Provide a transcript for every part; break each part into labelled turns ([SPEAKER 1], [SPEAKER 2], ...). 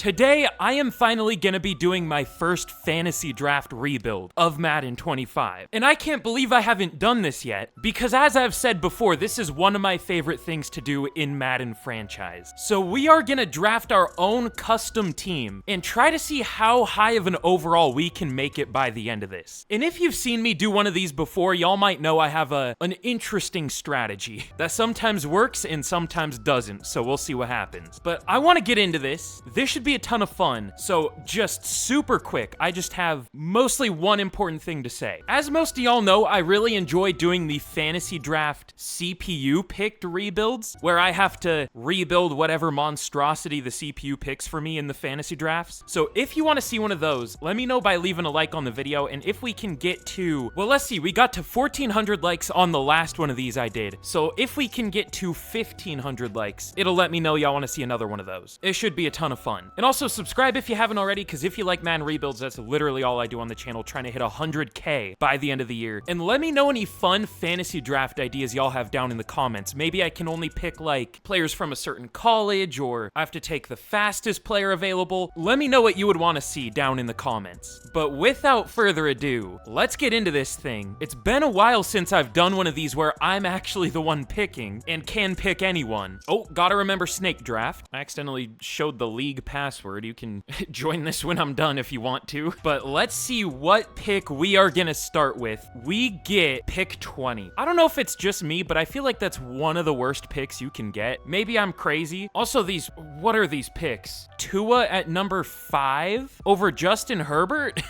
[SPEAKER 1] Today, I am finally gonna be doing my first fantasy draft rebuild of Madden 25. And I can't believe I haven't done this yet, because as I've said before, this is one of my favorite things to do in Madden franchise. So we are gonna draft our own custom team and try to see how high of an overall we can make it by the end of this. And if you've seen me do one of these before, y'all might know I have an interesting strategy that sometimes works and sometimes doesn't, so we'll see what happens. But I want to get into this. This should be a ton of fun, so just super quick, I just have mostly one important thing to say. As most of y'all know, I really enjoy doing the fantasy draft CPU picked rebuilds, where I have to rebuild whatever monstrosity the CPU picks for me in the fantasy drafts. So if you want to see one of those, let me know by leaving a like on the video, and if we can get to, well, let's see, we got to 1,400 likes on the last one of these I did. So if we can get to 1,500 likes, it'll let me know y'all want to see another one of those. It should be a ton of fun. And also subscribe if you haven't already, because if you like Madden rebuilds, that's literally all I do on the channel, trying to hit 100K by the end of the year. And let me know any fun fantasy draft ideas y'all have down in the comments. Maybe I can only pick like players from a certain college, or I have to take the fastest player available. Let me know what you would want to see down in the comments. But without further ado, let's get into this thing. It's been a while since I've done one of these where I'm actually the one picking and can pick anyone. Oh, gotta remember Snake Draft. I accidentally showed the league password. You can join this when I'm done if you want to. But let's see what pick we are gonna start with. We get pick 20. I don't know if it's just me, but I feel like that's one of the worst picks you can get. Maybe I'm crazy. Also, what are these picks? Tua at number 5 over Justin Herbert?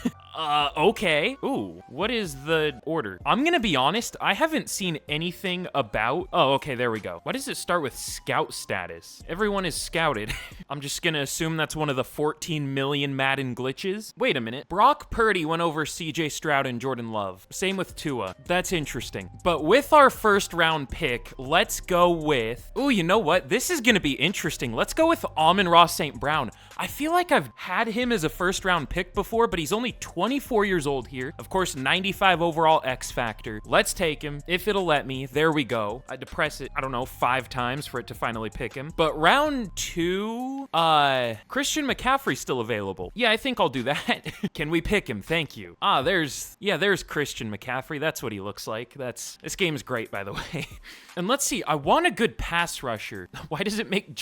[SPEAKER 1] Okay. Ooh, what is the order? I'm gonna be honest, I haven't seen anything about... Oh, okay, there we go. Why does it start with scout status? Everyone is scouted. I'm just gonna assume that's one of the 14 million Madden glitches. Wait a minute. Brock Purdy went over CJ Stroud and Jordan Love. Same with Tua. That's interesting. But with our first round pick, let's go with... Ooh, you know what? This is gonna be interesting. Let's go with Amon-Ra St. Brown. I feel like I've had him as a first round pick before, but he's only 24 years old here. Of course, 95 overall X factor. Let's take him, if it'll let me. There we go. I had to press it, I don't know, 5 times for it to finally pick him. But round 2, Christian McCaffrey's still available. Yeah, I think I'll do that. Can we pick him? Thank you. There's Christian McCaffrey. That's what he looks like. This game's great, by the way. And let's see, I want a good pass rusher. Why does it make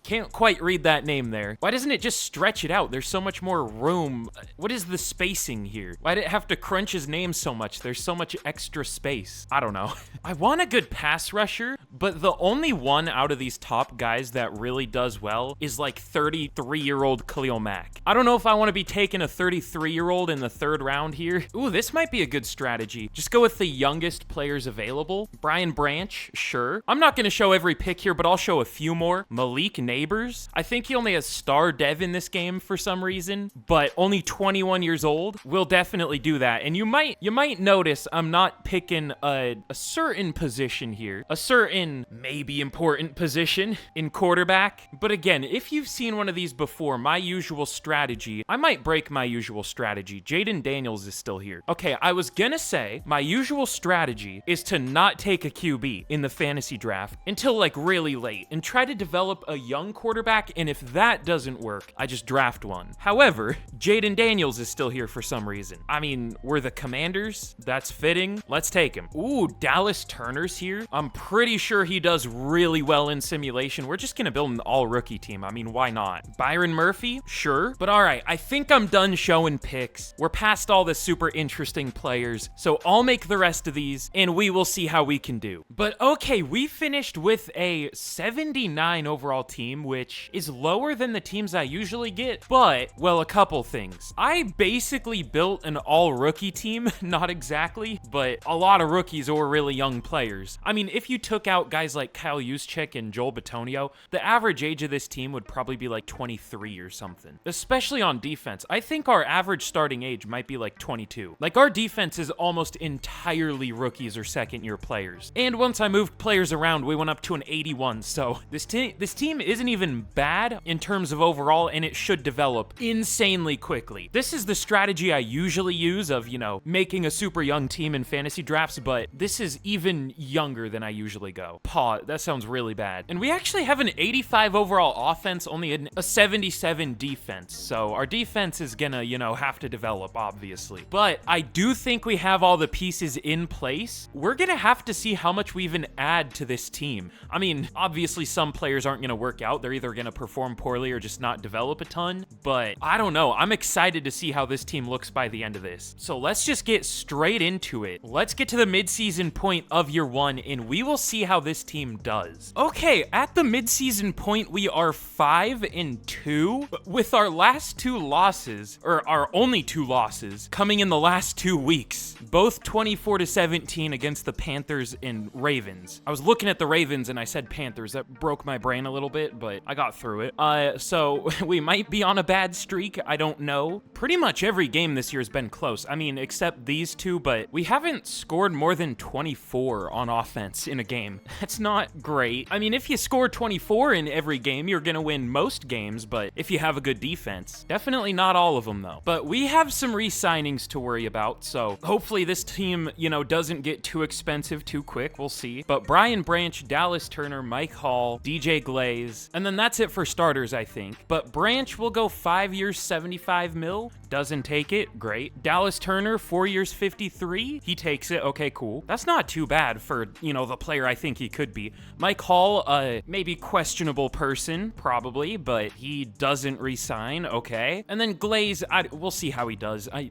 [SPEAKER 1] can't quite read that name there. Why doesn't it just stretch it out? There's so much more room. What is the spacing here? Why did it have to crunch his name so much? There's so much extra space. I don't know. I want a good pass rusher, but the only one out of these top guys that really does well is like 33-year-old Khalil Mack. I don't know if I want to be taking a 33-year-old in the 3rd round here. Ooh, this might be a good strategy. Just go with the youngest players available. Brian Branch, sure. I'm not going to show every pick here, but I'll show a few more. Malik Neighbors. I think he only has star dev in this game for some reason, but only 21 years old. We'll definitely do that. And you might notice I'm not picking a certain position here, a certain maybe important position in quarterback. But again, if you've seen one of these before, my usual strategy, I might break my usual strategy. Jaden Daniels is still here. Okay, I was gonna say my usual strategy is to not take a QB in the fantasy draft until like really late and try to develop a young quarterback, and if that doesn't work, I just draft one. However, Jaden Daniels is still here for some reason. I mean, we're the Commanders. That's fitting. Let's take him. Ooh, Dallas Turner's here. I'm pretty sure he does really well in simulation. We're just gonna build an all-rookie team. I mean, why not? Byron Murphy? Sure. But all right, I think I'm done showing picks. We're past all the super interesting players, so I'll make the rest of these, and we will see how we can do. But okay, we finished with a 79 overall team, which is lower than the teams I usually get, but, well, a couple things. I basically built an all-rookie team, not exactly, but a lot of rookies or really young players. I mean, if you took out guys like Kyle Juszczyk and Joel Bitonio, the average age of this team would probably be like 23 or something. Especially on defense. I think our average starting age might be like 22. Like, our defense is almost entirely rookies or second-year players. And once I moved players around, we went up to an 81, so this team isn't even bad in terms of overall overall, and it should develop insanely quickly. This is the strategy I usually use of, you know, making a super young team in fantasy drafts, but this is even younger than I usually go. That sounds really bad. And we actually have an 85 overall offense, only a 77 defense. So our defense is gonna, you know, have to develop, obviously. But I do think we have all the pieces in place. We're gonna have to see how much we even add to this team. I mean, obviously some players aren't gonna work out. They're either gonna perform poorly or just not develop a ton. But I don't know. I'm excited to see how this team looks by the end of this. So let's just get straight into it. Let's get to the midseason point of year one, and we will see how this team does. Okay, at the midseason point, we are 5-2 with our last two losses, or our only two losses, coming in the last 2 weeks, both 24-17 against the Panthers and Ravens. I was looking at the Ravens and I said Panthers. That broke my brain a little bit, but I got through it. So we might be on a bad streak. I don't know. Pretty much every game this year has been close. I mean, except these two, but we haven't scored more than 24 on offense in a game. That's not great. I mean, if you score 24 in every game, you're gonna win most games, but if you have a good defense. Definitely not all of them, though. But we have some re-signings to worry about, so hopefully this team, you know, doesn't get too expensive too quick. We'll see. But Brian Branch, Dallas Turner, Mike Hall, DJ Glaze, and then that's it for starters, I think. But Branch will go 5 years, 75 mil. Doesn't take it. Great. Dallas Turner, 4 years, 53. He takes it. Okay, cool. That's not too bad for, you know, the player I think he could be. Mike Hall, maybe questionable person, probably, but he doesn't resign. Okay. And then Glaze, we'll see how he does. I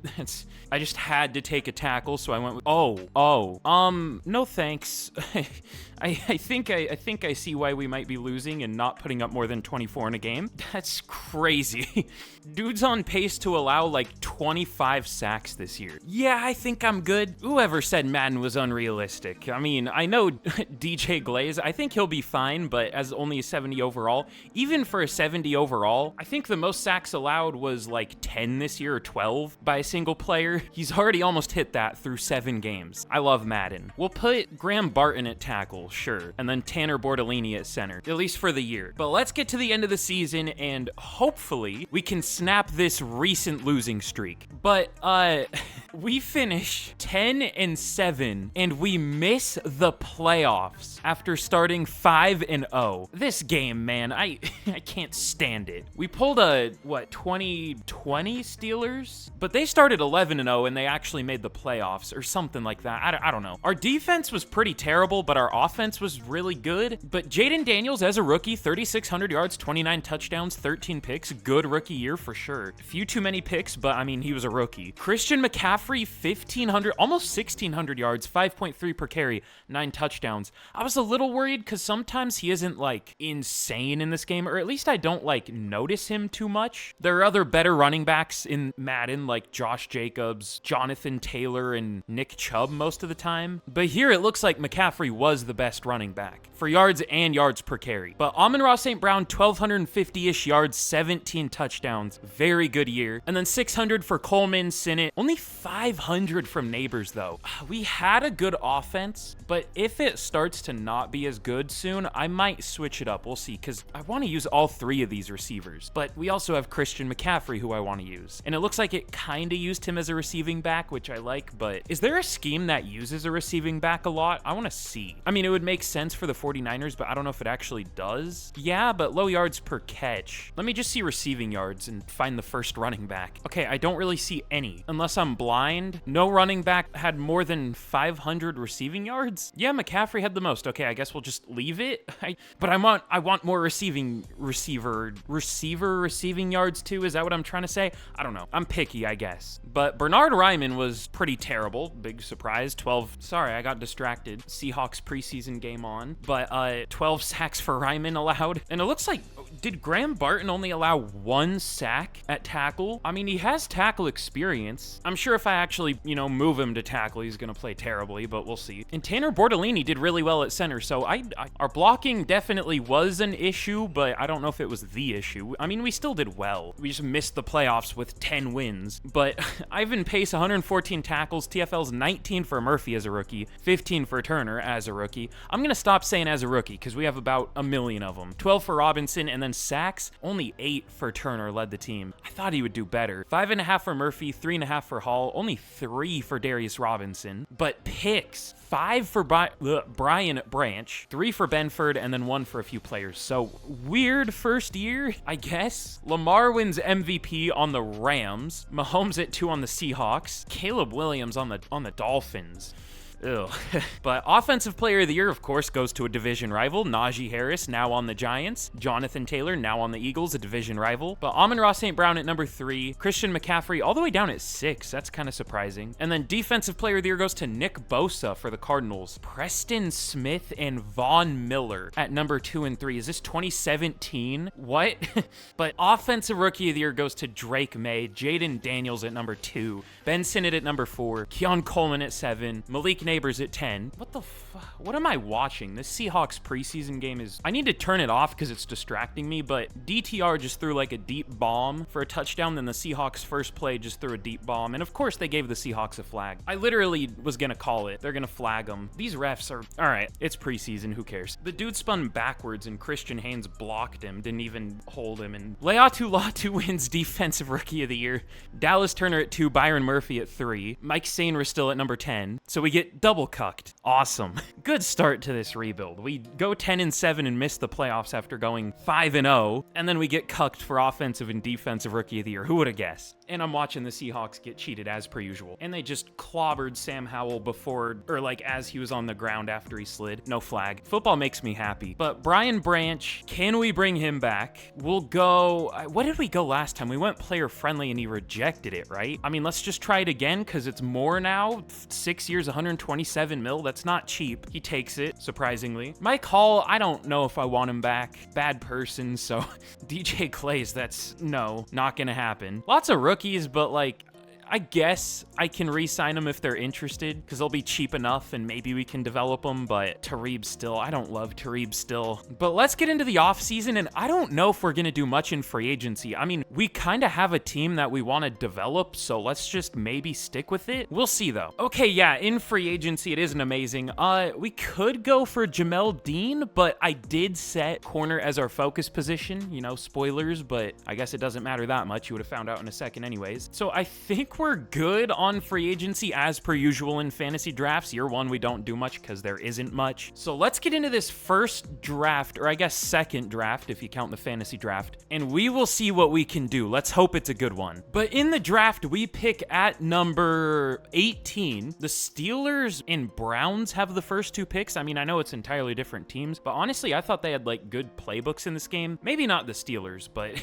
[SPEAKER 1] just had to take a tackle, so I went with, no thanks. I think I see why we might be losing and not putting up more than 24 in a game. That's crazy. Dude's on pace to allow like 25 sacks this year. Yeah, I think I'm good. Whoever said Madden was unrealistic? I mean, I know DJ Glaze, I think he'll be fine, but as only a 70 overall, even for a 70 overall, I think the most sacks allowed was like 10 this year or 12 by a single player. He's already almost hit that through 7 games. I love Madden. We'll put Graham Barton at tackle, sure, and then Tanner Bortolini at center, at least for the year. But let's get to the end of the season, and hopefully we can snap this recent losing streak. But we finish 10-7, and we miss the playoffs after starting 5-0. This game, man, I can't stand it. We pulled a 2020 Steelers, but they started 11-0 and they actually made the playoffs or something like that. I don't know. Our defense was pretty terrible, but our offense was really good. But Jaden Daniels as a rookie, 3,600 yards, 29 touchdowns, 13 picks. Good rookie year for sure. A few too many picks, but I mean, he was a rookie. Christian McCaffrey, 1,500, almost 1,600 yards, 5.3 per carry, 9 touchdowns. I was a little worried because sometimes he isn't like insane in this game, or at least I don't like notice him too much. There are other better running backs in Madden like Josh Jacobs, Jonathan Taylor, and Nick Chubb most of the time. But here it looks like McCaffrey was the best running back for yards and yards per carry. But Amon-Ra St. Brown, 1,250-ish yards, 17 touchdowns. Very good year. And then 600 for Coleman, Sinnott. Only 500 from Neighbors, though. We had a good offense, but if it starts to not be as good soon, I might switch it up. We'll see, because I want to use all 3 of these receivers. But we also have Christian McCaffrey, who I want to use. And it looks like it kind of used him as a receiving back, which I like, but is there a scheme that uses a receiving back a lot? I want to see. I mean, it would make sense for the 49ers, but I don't know if it actually does. Yeah, but low yards per catch. Let me just see receiving yards and find the first running back. Okay, I don't really see any, unless I'm blind. No running back had more than 500 receiving yards. Yeah, McCaffrey had the most. Okay, I guess we'll just leave it. But I want more receiving yards too. Is that what I'm trying to say? I don't know. I'm picky, I guess. But Bernard Ryman was pretty terrible. Big surprise. 12. Sorry, I got distracted. Seahawks preseason game on. But 12 sacks for Ryman allowed. And it looks like, did Graham Barton only allow 1 sack at tackle? I mean, he has tackle experience. I'm sure if I actually, you know, move him to tackle, he's going to play terribly, but we'll see. And Tanner Bortolini did really well at center, so our blocking definitely was an issue, but I don't know if it was the issue. I mean, we still did well. We just missed the playoffs with 10 wins. But Ivan Pace, 114 tackles, TFL's 19 for Murphy as a rookie, 15 for Turner as a rookie. I'm gonna stop saying as a rookie because we have about a million of them. 12 for Robinson, and then sacks, only 8 for Turner led the team. I thought he would do better. 5.5 for Murphy, 3.5 for Hall, only 3 for Darius Robinson. But picks, 5 for Brian Branch, 3 for Benford, and then 1 for a few players. So weird first year, I guess. Lamar wins MVP on the Rams. Mahomes at 2 on the Seahawks. Caleb Williams on the Dolphins. Ugh. But Offensive Player of the Year, of course, goes to a division rival. Najee Harris, now on the Giants. Jonathan Taylor, now on the Eagles, a division rival. But Amon-Ra St. Brown at number 3. Christian McCaffrey all the way down at 6. That's kind of surprising. And then Defensive Player of the Year goes to Nick Bosa for the Cardinals. Preston Smith and Von Miller at number 2 and 3. Is this 2017? What? But Offensive Rookie of the Year goes to Drake May. Jaden Daniels at number 2. Ben Sinnott at number 4. Keon Coleman at 7. Malik Neighbors at 10. What am I watching? This Seahawks preseason game is... I need to turn it off because it's distracting me, but DTR just threw like a deep bomb for a touchdown, then the Seahawks first play just threw a deep bomb, and of course they gave the Seahawks a flag. I literally was gonna call it. They're gonna flag them. These refs are... Alright, it's preseason, who cares? The dude spun backwards and Christian Haynes blocked him, didn't even hold him, and Leatu Latu wins Defensive Rookie of the Year. Dallas Turner at 2, Byron Murphy at 3, Mike Sainristil still at number 10, so we get double cucked. Awesome. Good start to this rebuild. We go 10-7 and miss the playoffs after going 5-0, and then we get cucked for Offensive and Defensive Rookie of the Year. Who would have guessed? And I'm watching the Seahawks get cheated as per usual. And they just clobbered Sam Howell before, or like as he was on the ground after he slid. No flag. Football makes me happy. But Brian Branch, can we bring him back? We'll go... What did we go last time? We went player friendly and he rejected it, right? I mean, let's just try it again because it's more now. 6 years, 127 mil. That's not cheap. He takes it, surprisingly. Mike Hall, I don't know if I want him back. Bad person, so DJ Clays, that's no, not gonna happen. Lots of rookies, but like, I guess I can re-sign them if they're interested because they'll be cheap enough and maybe we can develop them, but Tareeb still, I don't love Tareeb still. But let's get into the offseason, and I don't know if we're going to do much in free agency. I mean, we kind of have a team that we want to develop, so let's just maybe stick with it. We'll see though. Okay, yeah, in free agency, it isn't amazing. We could go for Jamel Dean, but I did set corner as our focus position, you know, spoilers, but I guess it doesn't matter that much. You would have found out in a second anyways. So I think we're good on free agency as per usual in fantasy drafts. Year 1, we don't do much because there isn't much. So let's get into this first draft, or I guess second draft if you count the fantasy draft, and we will see what we can do. Let's hope it's a good one. But in the draft, we pick at number 18. The Steelers and Browns have the first 2 picks. I mean, I know it's entirely different teams, but honestly, I thought they had like good playbooks in this game. Maybe not the Steelers, but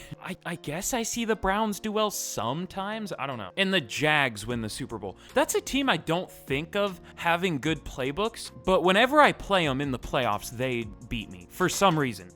[SPEAKER 1] I guess I see the Browns do well sometimes. I don't know. And the Jags win the Super Bowl. That's a team I don't think of having good playbooks, but whenever I play them in the playoffs, they beat me for some reason.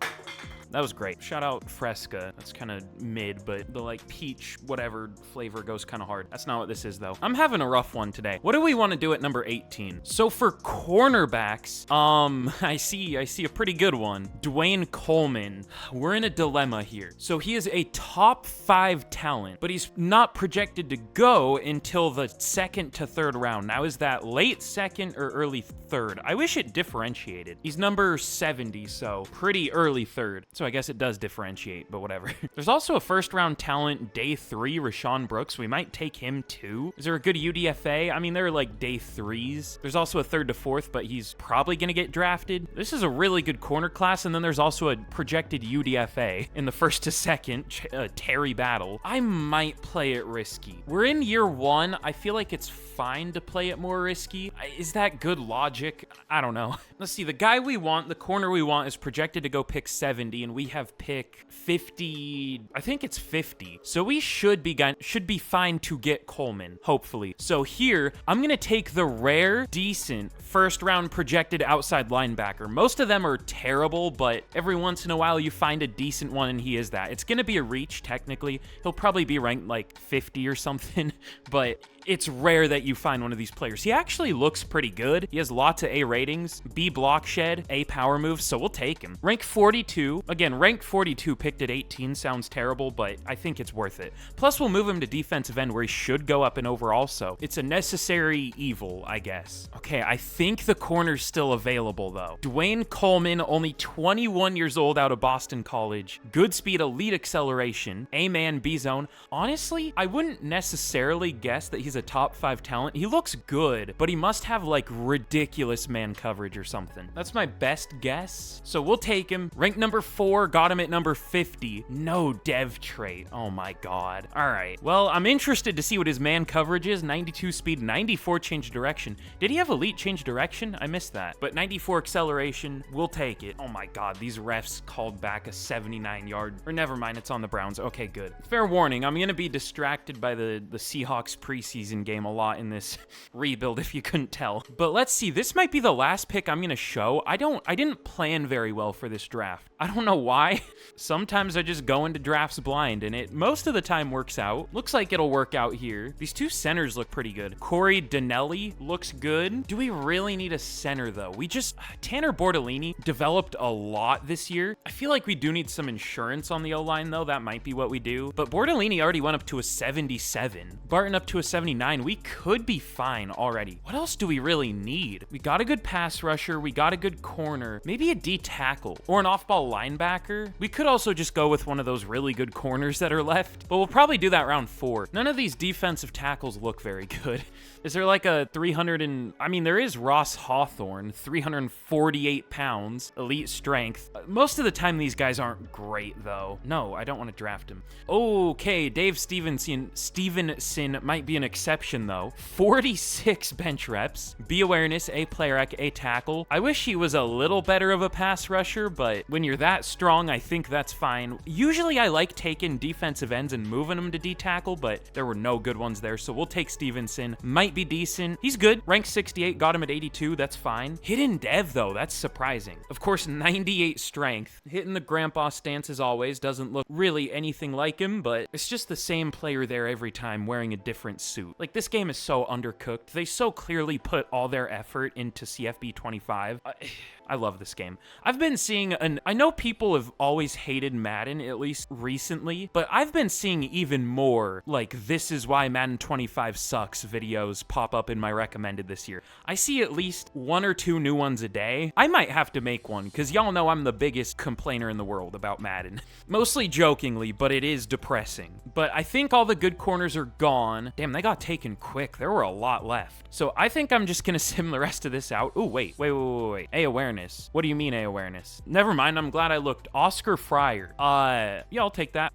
[SPEAKER 1] That was great. Shout out Fresca. That's kind of mid, but the like peach whatever flavor goes kind of hard. That's not what this is though. I'm having a rough one today. What do we want to do at number 18? So for cornerbacks, I see a pretty good one. Dwayne Coleman. We're in a dilemma here. So he is a top 5 talent, but he's not projected to go until the 2nd to 3rd round. Now, is that late 2nd or early 3rd? I wish it differentiated. He's number 70, so pretty early 3rd. So I guess it does differentiate, but whatever. There's also a 1st round talent, day 3, Rashawn Brooks. We might take him too. Is there a good UDFA? I mean, there are like day 3s. There's also a 3rd to 4th, but he's probably gonna get drafted. This is a really good corner class, and then there's also a projected UDFA in the 1st to 2nd, Terry Battle. I might play it risky. We're in year 1. I feel like it's fine to play it more risky. Is that good logic? I don't know. Let's see, the guy we want, the corner we want, is projected to go pick 70, and we have pick 50. I think it's 50. So we should be fine to get Coleman, hopefully. So here, I'm gonna take the rare, decent 1st round projected outside linebacker. Most of them are terrible, but every once in a while you find a decent one, and he is that. It's gonna be a reach, technically. He'll probably be ranked like 50 or something, but It's rare that you find one of these players. He actually looks pretty good. He has lots of A ratings, B block shed, A power moves, so we'll take him. Rank 42. Again, rank 42 picked at 18 sounds terrible, but I think it's worth it. Plus, we'll move him to defensive end where he should go up in overall, so it's a necessary evil, I guess. Okay, I think the corner's still available, though. Dwayne Coleman, only 21 years old out of Boston College. Good speed, elite acceleration, A-man, B-zone. Honestly, I wouldn't necessarily guess that he's a top 5 talent. He looks good, but he must have, like, ridiculous man coverage or something. That's my best guess. So we'll take him. Rank number 4, got him at number 50. No dev trait. Oh my god. All right. Well, I'm interested to see what his man coverage is. 92 speed, 94 change direction. Did he have elite change direction? I missed that. But 94 acceleration, we'll take it. Oh my god, these refs called back a 79-yard. Or never mind, it's on the Browns. Okay, good. Fair warning, I'm gonna be distracted by the Seahawks preseason game a lot in this rebuild, if you couldn't tell. But let's see, this might be the last pick I'm gonna show. I didn't plan very well for this draft. I don't know why. Sometimes I just go into drafts blind, and it most of the time works out. Looks like it'll work out here. These two centers look pretty good. Corey Donnelly looks good. Do we really need a center, though? Tanner Bortolini developed a lot this year. I feel like we do need some insurance on the O-line, though. That might be what we do. But Bortolini already went up to a 77. Barton up to a 79. We could be fine already. What else do we really need? We got a good pass rusher. We got a good corner. Maybe a D tackle or an off-ball linebacker. We could also just go with one of those really good corners that are left, but we'll probably do that round 4. None of these defensive tackles look very good. Is there like a there is Ross Hawthorne, 348 pounds, elite strength. Most of the time these guys aren't great though. No, I don't want to draft him. Okay, Dave Stevenson might be an exception though. 46 bench reps, B awareness, A player rec, A tackle. I wish he was a little better of a pass rusher, but when you're that strong, I think that's fine. Usually I like taking defensive ends and moving them to D tackle, but there were no good ones there, so we'll take Stevenson. Might be decent. He's good. Rank 68, got him at 82, that's fine. Hidden dev though, that's surprising. Of course, 98 strength. Hitting the grandpa stance as always, doesn't look really anything like him, but it's just the same player there every time wearing a different suit. Like, this game is so undercooked. They so clearly put all their effort into CFB 25. I love this game. I've been seeing I know people have always hated Madden, at least recently, but I've been seeing even more, like, this is why Madden 25 sucks videos pop up in my recommended this year. I see at least 1 or 2 new ones a day. I might have to make one, because y'all know I'm the biggest complainer in the world about Madden. Mostly jokingly, but it is depressing. But I think all the good corners are gone. Damn, they got taken quick. There were a lot left. So I think I'm just gonna sim the rest of this out. Ooh, wait. A awareness. What do you mean A awareness? Never mind, I'm glad I looked. Oscar Fryer. Yeah, I'll take that.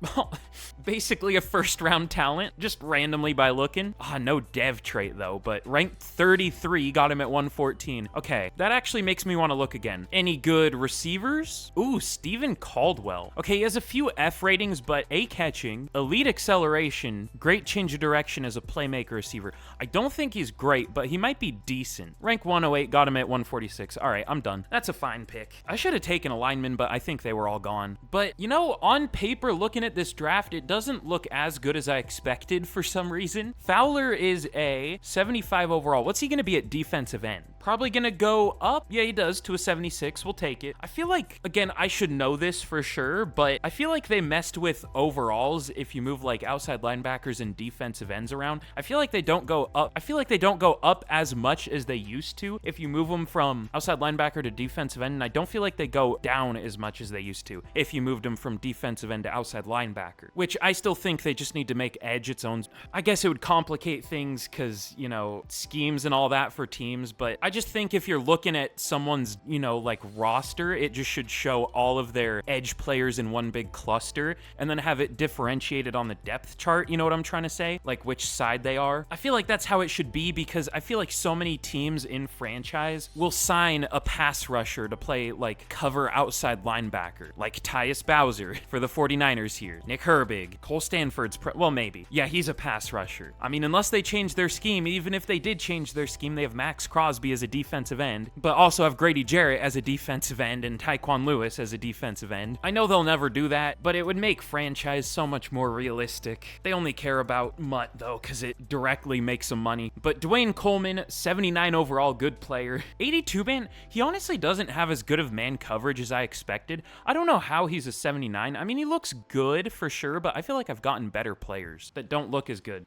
[SPEAKER 1] Basically a first round talent, just randomly by looking. No dev trait though, but ranked 33, got him at 114. Okay, that actually makes me want to look again. Any good receivers? Ooh, Steven Caldwell. Okay, he has a few F ratings, but A catching, elite acceleration, great change of direction as a playmaker receiver. I don't think he's great, but he might be decent. Rank 108, got him at 146. All right, I'm done. That's a fine pick. I should have taken a lineman, but I think they were all gone. But, you know, on paper, looking at this draft, it doesn't look as good as I expected for some reason. Fowler is a 75 overall. What's he going to be at defensive end? Probably going to go up. Yeah, he does, to a 76. We'll take it. I feel like, again, I should know this for sure, but I feel like they messed with overalls if you move like outside linebackers and defensive ends around. I feel like they don't go up. I feel like they don't go up as much as they used to if you move them from outside linebacker to defensive end, and I don't feel like they go down as much as they used to if you moved them from defensive end to outside linebacker, which I still think they just need to make edge its own. I guess it would complicate things because, you know, schemes and all that for teams, but I just think if you're looking at someone's, you know, like roster, it just should show all of their edge players in one big cluster and then have it differentiated on the depth chart. You know what I'm trying to say? Like which side they are. I feel like that's how it should be because I feel like so many teams in franchise will sign a pass rusher to play like cover outside linebacker, like Tyus Bowser for the 49ers here. Nick Herbig, Cole Stanford's, well, maybe. Yeah, he's a pass rusher. I mean, unless they change their scheme, even if they did change their scheme, they have Max Crosby as a defensive end, but also have Grady Jarrett as a defensive end and Tyquan Lewis as a defensive end. I know they'll never do that, but it would make franchise so much more realistic. They only care about Mutt, though, because it directly makes them money. But Dwayne Coleman, 79 overall, good player. 82 man, he honestly doesn't have as good of man coverage as I expected. I don't know how he's a 79. I mean, he looks good for sure, but I feel like I've gotten better players that don't look as good.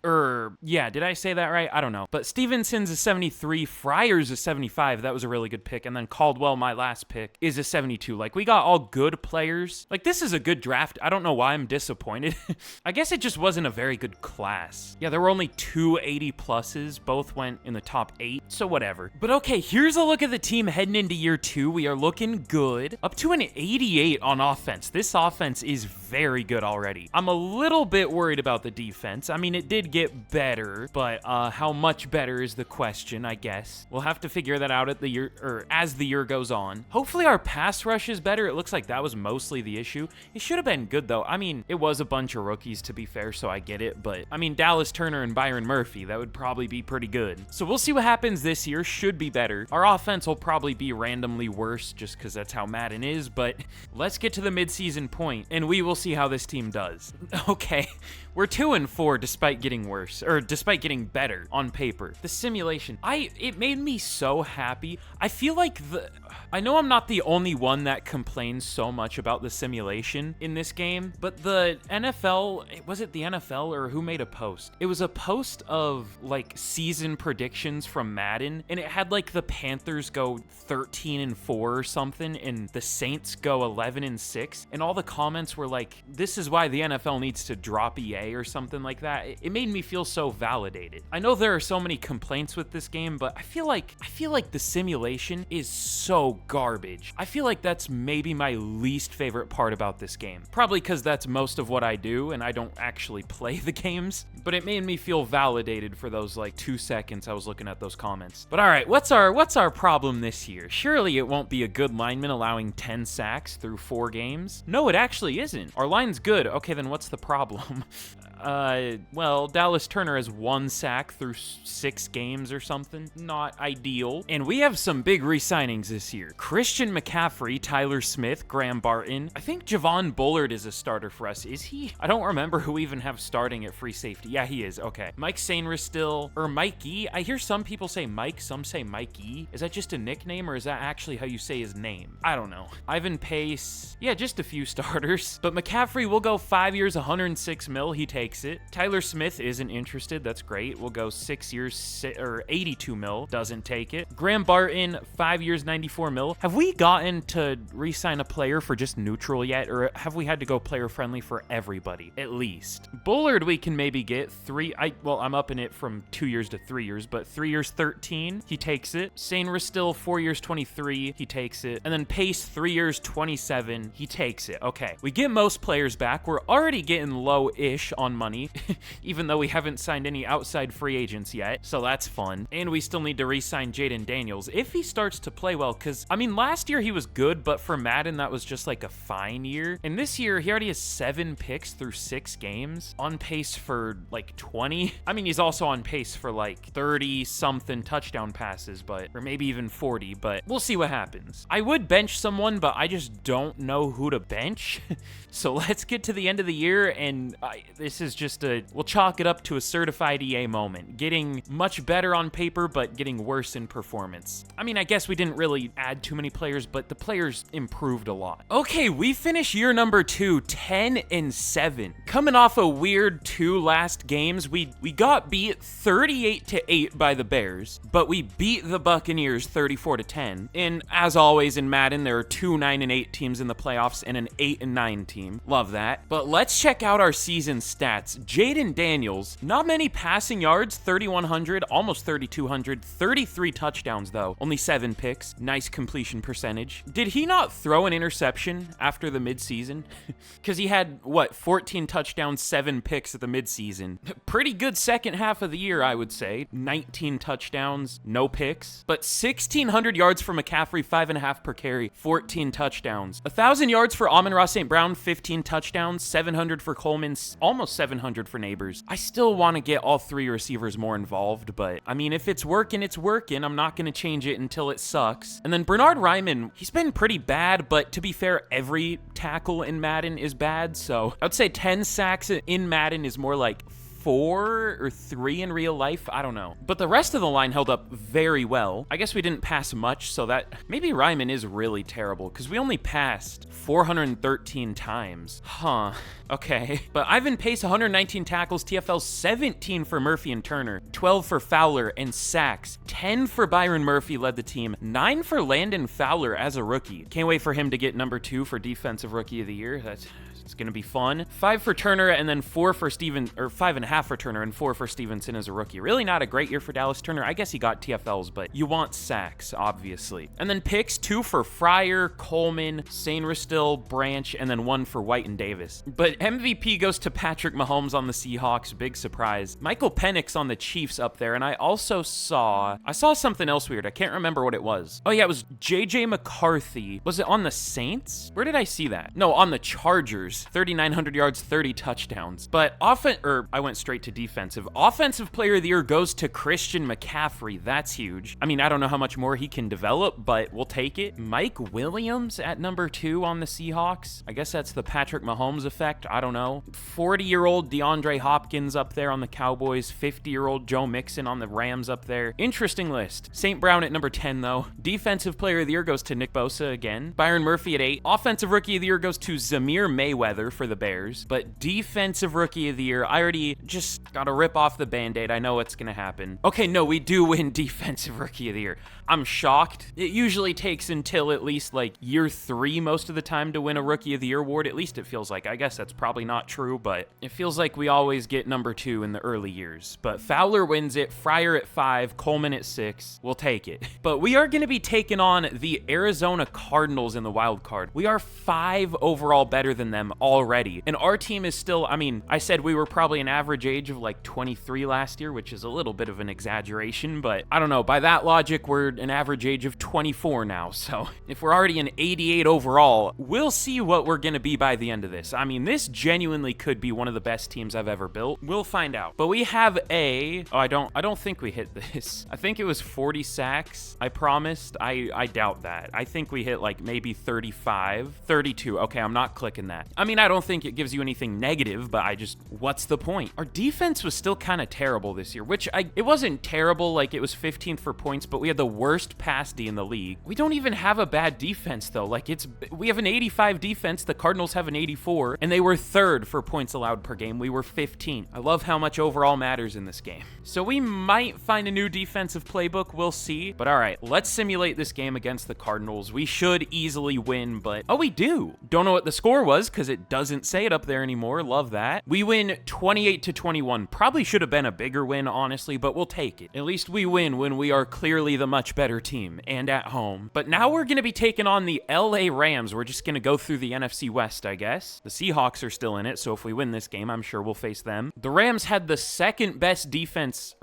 [SPEAKER 1] Yeah, did I say that right? I don't know. But Stevenson's a 73, Fryer's a 75. That was a really good pick. And then Caldwell, my last pick, is a 72. Like, we got all good players. Like, this is a good draft. I don't know why I'm disappointed. I guess it just wasn't a very good class. Yeah, there were only 2 80 pluses. Both went in the top 8, so whatever. But okay, here's a look at the team heading into year 2. We are looking good. Up to an 88 on offense. This offense is very good already. I'm a little bit worried about the defense. I mean, it did get better, but how much better is the question, I guess. We'll have to figure that out at the year, or as the year goes on. Hopefully our pass rush is better. It looks like that was mostly the issue. It should have been good though. I mean, it was a bunch of rookies to be fair, so I get it, but I mean, Dallas Turner and Byron Murphy, that would probably be pretty good. So we'll see what happens this year. Should be better. Our offense will probably be randomly worse just because that's how Madden is, but let's get to the midseason point and we will see how this team does. Okay, we're 2-4 despite getting worse, or despite getting better on paper. The simulation, it made me so happy. I feel like I know I'm not the only one that complains so much about the simulation in this game, but the NFL, was it the NFL or who made a post? It was a post of like season predictions from Madden, and it had like the Panthers go 13-4 or something, and the Saints go 11-6, and all the comments were like, this is why the NFL needs to drop EA or something like that. It made me feel so validated. I know there are so many complaints with this game, but I feel like the simulation is so garbage. I feel like that's maybe my least favorite part about this game. Probably because that's most of what I do and I don't actually play the games, but it made me feel validated for those like 2 seconds I was looking at those comments. But all right, what's our problem this year? Surely it won't be a good lineman allowing 10 sacks through 4 games. No, it actually isn't. Our line's good. Okay, then what's the problem? Well, Dallas Turner has 1 sack through 6 games or something. Not ideal. And we have some big re-signings this year. Christian McCaffrey, Tyler Smith, Graham Barton. I think Javon Bullard is a starter for us. Is he? I don't remember who we even have starting at free safety. Yeah, he is. Okay. Mike Sainris still, or Mikey. I hear some people say Mike, some say Mikey. Is that just a nickname, or is that actually how you say his name? I don't know. Ivan Pace. Yeah, just a few starters. But McCaffrey will go 5 years, 106 mil. He takes it. Tyler Smith isn't interested. That's great. We'll go 6 years, or 82 mil. Doesn't take it. Graham Barton, 5 years, 94 mil. Have we gotten to re-sign a player for just neutral yet, or have we had to go player friendly for everybody? At least. Bullard we can maybe get 3. Well, I'm upping it from 2 years to 3 years, but 3 years, 13. He takes it. Sainris still 4 years, 23. He takes it. And then Pace, 3 years, 27. He takes it. Okay. We get most players back. We're already getting low-ish on money, even though we haven't signed any outside free agents yet, so that's fun. And we still need to re-sign Jaden Daniels if he starts to play well, because, I mean, last year he was good, but for Madden, that was just like a fine year. And this year, he already has 7 picks through 6 games, on pace for like 20. I mean, he's also on pace for like 30-something touchdown passes, but, or maybe even 40, but we'll see what happens. I would bench someone, but I just don't know who to bench. So let's get to the end of the year, and this is just we'll chalk it up to a certified EA moment. Getting much better on paper, but getting worse in performance. I mean, I guess we didn't really add too many players, but the players improved a lot. Okay, we finish year number 2, 10-7. Coming off a weird 2 last games, we got beat 38-8 by the Bears, but we beat the Buccaneers 34-10. And as always in Madden, there are 2 9-8 teams in the playoffs and an 8-9 team. Love that. But let's check out our season stats. stats. Jaden Daniels, not many passing yards, 3,100, almost 3,200, 33 touchdowns though, only 7 picks, nice completion percentage. Did he not throw an interception after the midseason? Because he had, what, 14 touchdowns, 7 picks at the midseason. Pretty good second half of the year, I would say. 19 touchdowns, no picks. But 1,600 yards for McCaffrey, 5.5 per carry, 14 touchdowns. 1,000 yards for Amon-Ra St. Brown, 15 touchdowns, 700 for Coleman, almost 700 for Neighbors. I still want to get all 3 receivers more involved, but I mean, if it's working, it's working. I'm not going to change it until it sucks. And then Bernard Ryman, he's been pretty bad, but to be fair, every tackle in Madden is bad, so I would say 10 sacks in Madden is more like 4 or 3 in real life. I don't know. But the rest of the line held up very well. I guess we didn't pass much, so that maybe Ryman is really terrible because we only passed 413 times. Huh. Okay. But Ivan Pace, 119 tackles, TFL 17 for Murphy and Turner, 12 for Fowler and sacks, 10 for Byron Murphy led the team, 9 for Landon Fowler as a rookie. Can't wait for him to get number 2 for Defensive Rookie of the Year. It's going to be fun. 5 for Turner and then 4 for Steven, or 5.5 for Turner and 4 for Stevenson as a rookie. Really not a great year for Dallas Turner. I guess he got TFLs, but you want sacks, obviously. And then picks, 2 for Fryer, Coleman, Sainristil, Branch, and then 1 for White and Davis. But MVP goes to Patrick Mahomes on the Seahawks. Big surprise. Michael Penix on the Chiefs up there. And I also saw something else weird. I can't remember what it was. Oh yeah, it was JJ McCarthy. Was it on the Saints? Where did I see that? No, on the Chargers. 3,900 yards, 30 touchdowns. But I went straight to defensive. Offensive player of the year goes to Christian McCaffrey. That's huge. I mean, I don't know how much more he can develop, but we'll take it. Mike Williams at number 2 on the Seahawks. I guess that's the Patrick Mahomes effect. I don't know. 40-year-old DeAndre Hopkins up there on the Cowboys. 50-year-old Joe Mixon on the Rams up there. Interesting list. St. Brown at number 10, though. Defensive player of the year goes to Nick Bosa again. Byron Murphy at 8. Offensive rookie of the year goes to Zamir Mayweather for the Bears. But defensive rookie of the year, I already just gotta rip off the Band-Aid. I know what's gonna happen. Okay, no, we do win defensive rookie of the year. I'm shocked. It usually takes until at least like year 3 most of the time to win a rookie of the year award. At least it feels like. I guess that's probably not true, but it feels like we always get number 2 in the early years. But Fowler wins it, Fryer at 5, Coleman at 6. We'll take it. But we are gonna be taking on the Arizona Cardinals in the wild card. We are 5 overall better than them already. And our team is still, I mean, I said we were probably an average age of like 23 last year, which is a little bit of an exaggeration, but I don't know. By that logic, we're an average age of 24 now. So if we're already an 88 overall, we'll see what we're going to be by the end of this. I mean, this genuinely could be one of the best teams I've ever built. We'll find out. But we have I don't think we hit this. I think it was 40 sacks. I promised. I doubt that. I think we hit like maybe 35, 32. Okay, I'm not clicking that. I mean, I don't think it gives you anything negative, but what's the point? Our defense was still kind of terrible this year, which it wasn't terrible, like it was 15th for points, but we had the worst pass D in the league. We don't even have a bad defense though. Like we have an 85 defense, the Cardinals have an 84, and they were 3rd for points allowed per game. We were 15th. I love how much overall matters in this game. So we might find a new defensive playbook, we'll see. But all right, let's simulate this game against the Cardinals. We should easily win, but oh, we do. Don't know what the score was because it doesn't say it up there anymore. Love that. We win 28-21. Probably should have been a bigger win, honestly, but we'll take it. At least we win when we are clearly the much better team and at home. But now we're going to be taking on the LA Rams. We're just going to go through the NFC West, I guess. The Seahawks are still in it, so if we win this game, I'm sure we'll face them. The Rams had the second best offense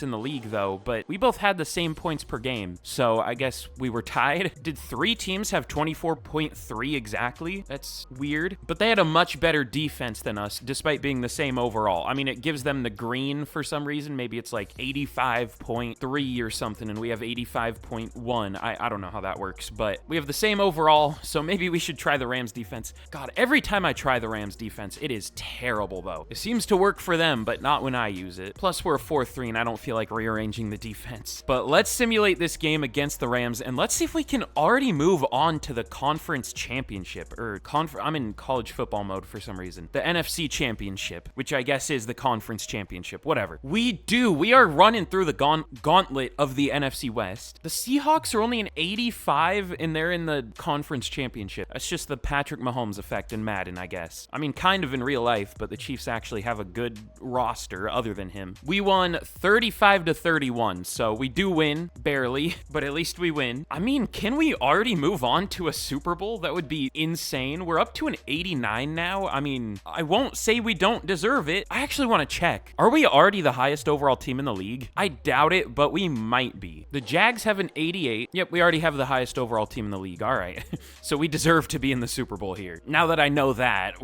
[SPEAKER 1] in the league, though, but we both had the same points per game, so I guess we were tied. Did 3 teams have 24.3 exactly? That's weird. But they had a much better defense than us, despite being the same overall. I mean, it gives them the green for some reason. Maybe it's like 85.3 or something, and we have 85.1. I don't know how that works, but we have the same overall, so maybe we should try the Rams defense. God, every time I try the Rams defense, it is terrible, though. It seems to work for them, but not when I use it. Plus, we're a 4-3, and I don't feel like rearranging the defense. But let's simulate this game against the Rams, and let's see if we can already move on to the conference championship, or I'm in college football mode for some reason. The NFC Championship, which I guess is the conference championship, whatever. We are running through the gauntlet of the NFC West. The Seahawks are only an 85 and they're in the conference championship. That's just the Patrick Mahomes effect in Madden, I guess. I mean, kind of in real life, but the Chiefs actually have a good roster other than him. We won 35-31, so we do win, barely, but at least we win. I mean, can we already move on to a Super Bowl? That would be insane. We're up to an 89 now. I mean, I won't say we don't deserve it. I actually want to check. Are we already the highest overall team in the league? I doubt it, but we might be. The Jags have an 88. Yep, we already have the highest overall team in the league. All right. So we deserve to be in the Super Bowl here. Now that I know that,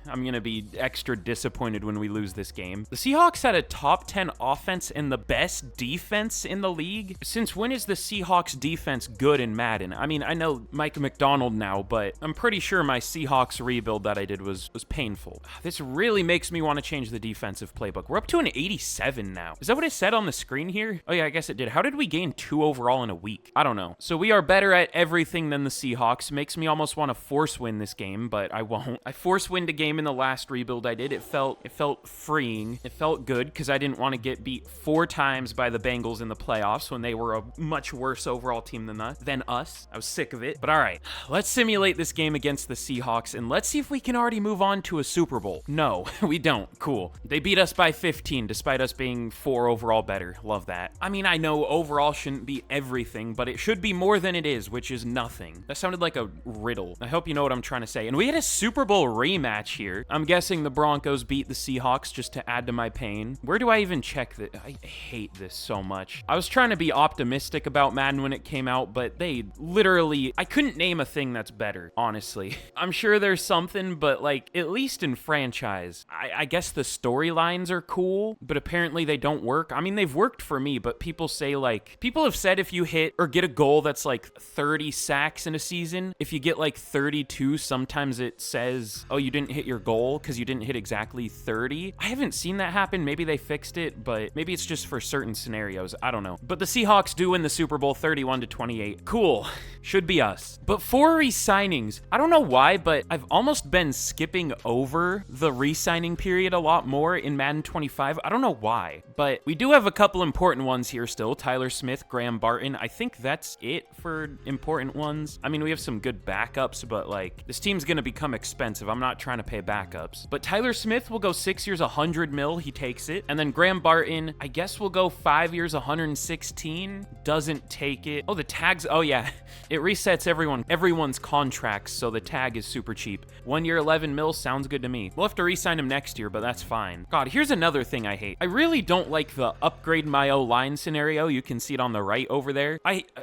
[SPEAKER 1] I'm going to be extra disappointed when we lose this game. The Seahawks had a top 10 offense and the best defense in the league. Since when is the Seahawks defense good in Madden? I mean, I know Mike McDonald now, but I'm pretty sure my Seahawks rebuild that I did was painful. This really makes me want to change the defensive playbook. We're up to an 87 now. Is that what it said on the screen here? Oh yeah, I guess it did. How did we gain 2 overall in a week? I don't know. So we are better at everything than the Seahawks. Makes me almost want to force win this game, but I won't. I force winned a game in the last rebuild I did. It felt freeing. It felt good because I didn't want to get beat 4 times by the Bengals in the playoffs when they were a much worse overall team than us. I was sick of it. But all right, let's simulate this game against the Seahawks and let's see if we can already move on to a Super Bowl. No, we don't. Cool. They beat us by 15 despite us being 4 overall better. Love that. I mean, I know overall shouldn't be everything, but it should be more than it is, which is nothing. That sounded like a riddle. I hope you know what I'm trying to say. And we had a Super Bowl rematch here. I'm guessing the Broncos beat the Seahawks just to add to my pain. Where do I even check that? I hate this so much. I was trying to be optimistic about Madden when it came out, but they literally, I couldn't name a thing that's better, honestly. I'm sure there's something, but like, at least in franchise, I guess the storylines are cool, but apparently they don't work. I mean, they've worked for me, but people say like, people have said if you hit or get a goal that's like 30 sacks in a season, if you get like 32, sometimes it says, oh, you didn't hit your goal because you didn't hit exactly 30. I haven't seen that happen. Maybe they fixed it, but maybe it's just for certain scenarios. I don't know. But the Seahawks do win the Super Bowl 31-28. Cool. Should be us. But for re-signings, I don't know why, but I've almost been skipping over the re-signing period a lot more in Madden 25. I don't know why, but we do have a couple important ones here still. Tyler Smith, Graham Barton. I think that's it for important ones. I mean, we have some good backups, but like, this team's gonna become expensive. I'm not trying to pay backups. But Tyler Smith will go 6 years, 100 mil. He takes it. And then Graham Barton, I guess will go 5 years, 116. Doesn't take it. Oh, the tags. Oh yeah, it resets everyone's contracts, so the tag is super cheap. 1 year, 11 mil sounds good to me. We'll have to re-sign him next year, but that's fine. God, here's another thing I hate. I really don't like the upgrade my O-line scenario. You can see it on the right over there.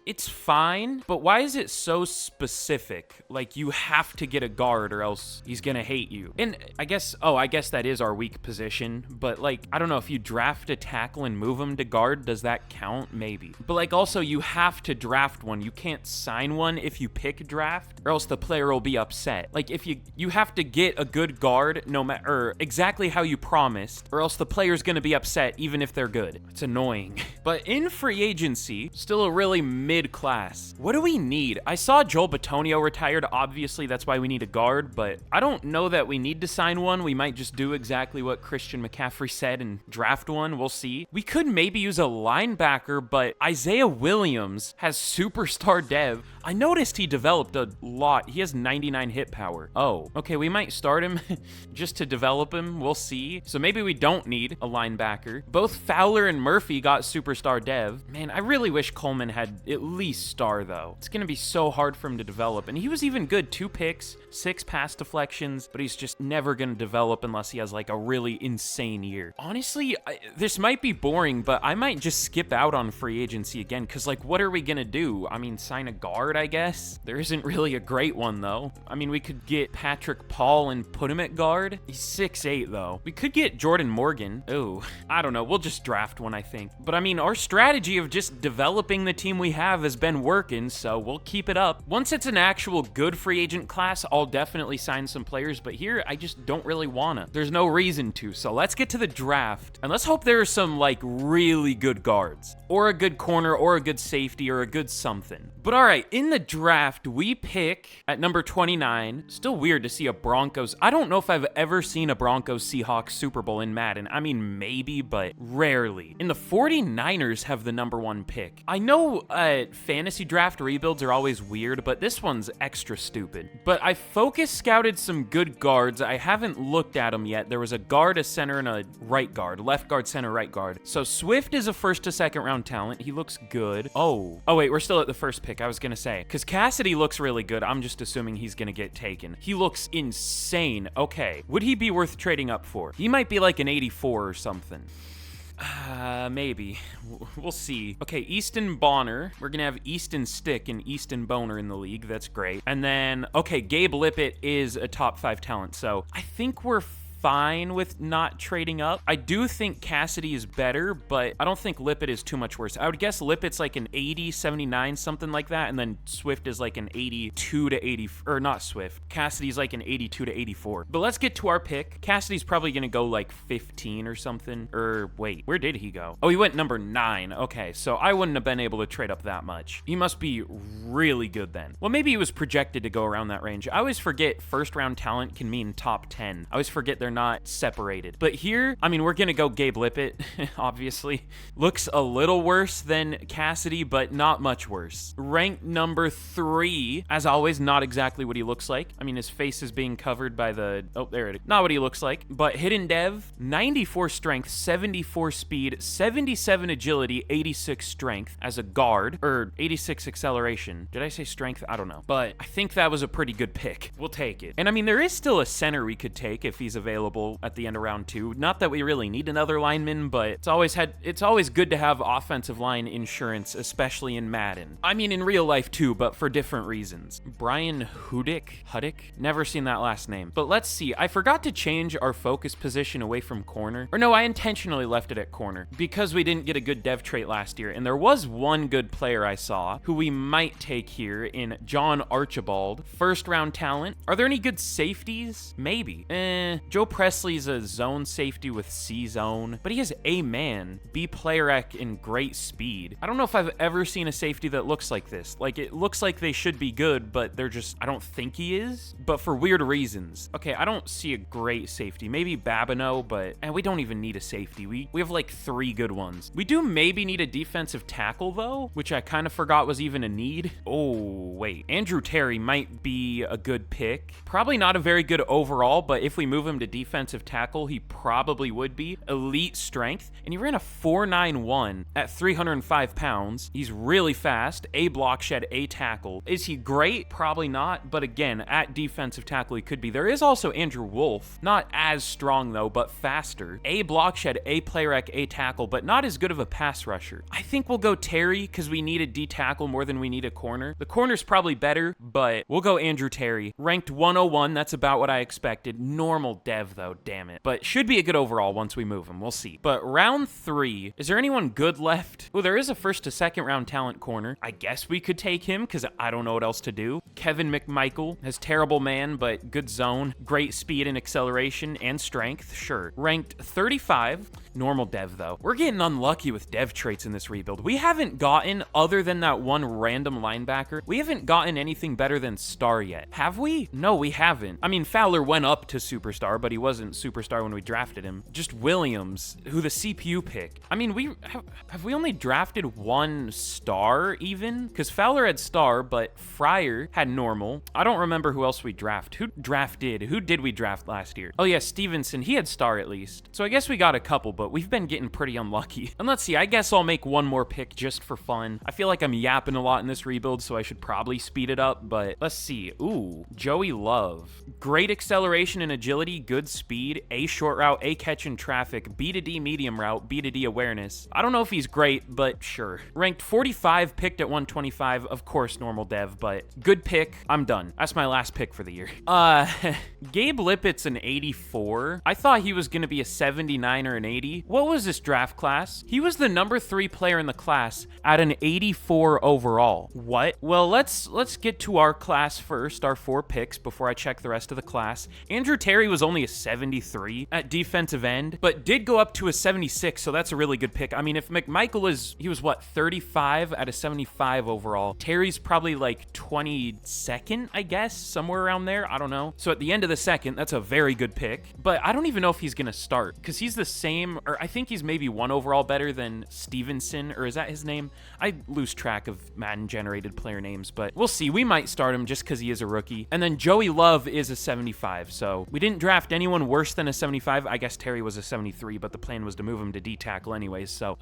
[SPEAKER 1] It's fine, but why is it so specific? Like, you have to get a guard or else he's gonna hate you. And I guess that is our weak position, but like, I don't know, if you draft a tackle and move him to guard, does that count? Maybe. But like, also, you have to draft one. You can't sign one if you pick draft, or else the player will be upset. Like, if you have to get a good guard, no matter exactly how you promised, or else the player's gonna be upset even if they're good. It's annoying. But in free agency, still a really mid-class. What do we need? I saw Joel Bitonio retired. Obviously, that's why we need a guard, but I don't know that we need to sign one. We might just do exactly what Christian McCaffrey said and draft one. We'll see. We could maybe use a linebacker, but Isaiah Williams has superstar dev. I noticed he developed a lot. He has 99 hit power. Oh, okay, we might start him just to develop him. We'll see. So maybe we don't need a linebacker. Both Fowler and Murphy got superstar dev. Man, I really wish Coleman had at least star, though. It's going to be so hard for him to develop. And he was even good. 2 picks, 6 pass deflections, but he's just never going to develop unless he has like a really insane year. Honestly, this might be boring, but I might just skip out on free agency again, because like, what are we going to do? I mean, sign a guard, I guess. There isn't really a great one, though. I mean, we could get Patrick Paul and put him at guard. He's 6'8", though. We could get Jordan Morgan. Oh, I don't know. We'll just draft one, I think. But I mean, our strategy of just developing the team we have has been working, so we'll keep it up. Once it's an actual good free agent class, I'll definitely sign some players, but here, I just don't really wanna. There's no reason to, so let's get to the draft, and let's hope there are some, like, really good guards, or a good corner, or a good safety, or a good something. But all right, in the draft, we pick at number 29, fine. Still weird to see a Broncos. I don't know if I've ever seen a Broncos Seahawks Super Bowl in Madden. I mean, maybe, but rarely. And the 49ers have the #1 pick. I know fantasy draft rebuilds are always weird, but this one's extra stupid. But I focus scouted some good guards. I haven't looked at them yet. There was a guard, a center, and a right guard. Left guard, center, right guard. So Swift is a first to second round talent. He looks good. Oh wait, we're still at the first pick, I was gonna say. Because Cassidy looks really good. I'm just assuming he's gonna get taken. He looks insane. Okay. Would he be worth trading up for? He might be like an 84 or something. Maybe. We'll see. Okay, Easton Bonner. We're gonna have Easton Stick and Easton Boner in the league. That's great. And then, okay, Gabe Lippett is a top 5 talent, so I think we're fine with not trading up. I do think Cassidy is better, but I don't think Lippett is too much worse. I would guess Lippett's like an 80, 79, something like that, and then Swift is like an 82 to 80, or not Swift. Cassidy's like an 82 to 84. But let's get to our pick. Cassidy's probably gonna go like 15 or something. Or wait, where did he go? Oh, he went number 9. Okay, so I wouldn't have been able to trade up that much. He must be really good then. Well, maybe he was projected to go around that range. I always forget first round talent can mean top 10. I always forget they're not separated. But here, I mean, we're gonna go Gabe Lippett, obviously. Looks a little worse than Cassidy, but not much worse. Ranked number 3, as always, not exactly what he looks like. I mean, his face is being covered by the, oh, there it is. Not what he looks like, but hidden dev, 94 strength, 74 speed, 77 agility, 86 strength as a guard, or 86 acceleration. Did I say strength? I don't know. But I think that was a pretty good pick. We'll take it. And I mean, there is still a center we could take if he's available at the end of round 2. Not that we really need another lineman, but it's always good to have offensive line insurance, especially in Madden. I mean, in real life too, but for different reasons. Brian Hudick? Never seen that last name. But let's see. I forgot to change our focus position away from corner. Or no, I intentionally left it at corner because we didn't get a good dev trait last year. And there was one good player I saw who we might take here in John Archibald. First round talent. Are there any good safeties? Maybe. Joe Presley's a zone safety with C zone, but he has A-man, B player ec, and great speed. I don't know if I've ever seen a safety that looks like this. Like, it looks like they should be good, but they're just, I don't think he is, but for weird reasons. Okay, I don't see a great safety. Maybe Babineau, but we don't even need a safety. We have like 3 good ones. We do maybe need a defensive tackle though, which I kind of forgot was even a need. Oh, wait. Andrew Terry might be a good pick. Probably not a very good overall, but if we move him to defensive tackle, he probably would be. Elite strength, and he ran a 4.91 at 305 pounds. He's really fast. A block shed, A tackle. Is he great? Probably not, but again, at defensive tackle, he could be. There is also Andrew Wolf. Not as strong though, but faster. A block shed, A player ec, A tackle, but not as good of a pass rusher. I think we'll go Terry because we need a D tackle more than we need a corner. The corner's probably better, but we'll go Andrew Terry. Ranked 101, that's about what I expected. Normal dev though, damn it. But should be a good overall once we move him. We'll see. But round 3, is there anyone good left? Oh, there is a first to second round talent corner. I guess we could take him because I don't know what else to do. Kevin McMichael has terrible man, but good zone. Great speed and acceleration and strength. Sure. Ranked 35. Normal dev though. We're getting unlucky with dev traits in this rebuild. We haven't gotten, other than that one random linebacker, we haven't gotten anything better than star yet. Have we? No, we haven't. I mean, Fowler went up to superstar, but he wasn't superstar when we drafted him. Just Williams, who the CPU picked. I mean, have we only drafted 1 star even? Because Fowler had star, but Fryer had normal. I don't remember who else we drafted. Who did we draft last year? Oh yeah, Stevenson, he had star at least. So I guess we got a couple, but we've been getting pretty unlucky. And let's see, I guess I'll make one more pick just for fun. I feel like I'm yapping a lot in this rebuild, so I should probably speed it up, but let's see. Ooh, Joey Love. Great acceleration and agility, good speed, A short route, A catch in traffic, B to D medium route, B to D awareness. I don't know if he's great, but sure. Ranked 45, picked at 125, of course normal dev, but good pick. I'm done. That's my last pick for the year. Gabe Lippett's an 84. I thought he was gonna be a 79 or an 80. rookie. What was this draft class? He was the number 3 player in the class at an 84 overall. What? Well, let's get to our class first, our 4 picks, before I check the rest of the class. Andrew Terry was only a 73 at defensive end, but did go up to a 76, so that's a really good pick. I mean, if McMichael he was what, 35 at a 75 overall. Terry's probably like 22nd, I guess, somewhere around there. I don't know. So at the end of the second, that's a very good pick, but I don't even know if he's gonna start because he's the same, or I think he's maybe 1 overall better than Stevenson, or is that his name? I lose track of Madden generated player names, but we'll see. We might start him just because he is a rookie. And then Joey Love is a 75, so we didn't draft anyone worse than a 75. I guess Terry was a 73, but the plan was to move him to D-tackle anyways, so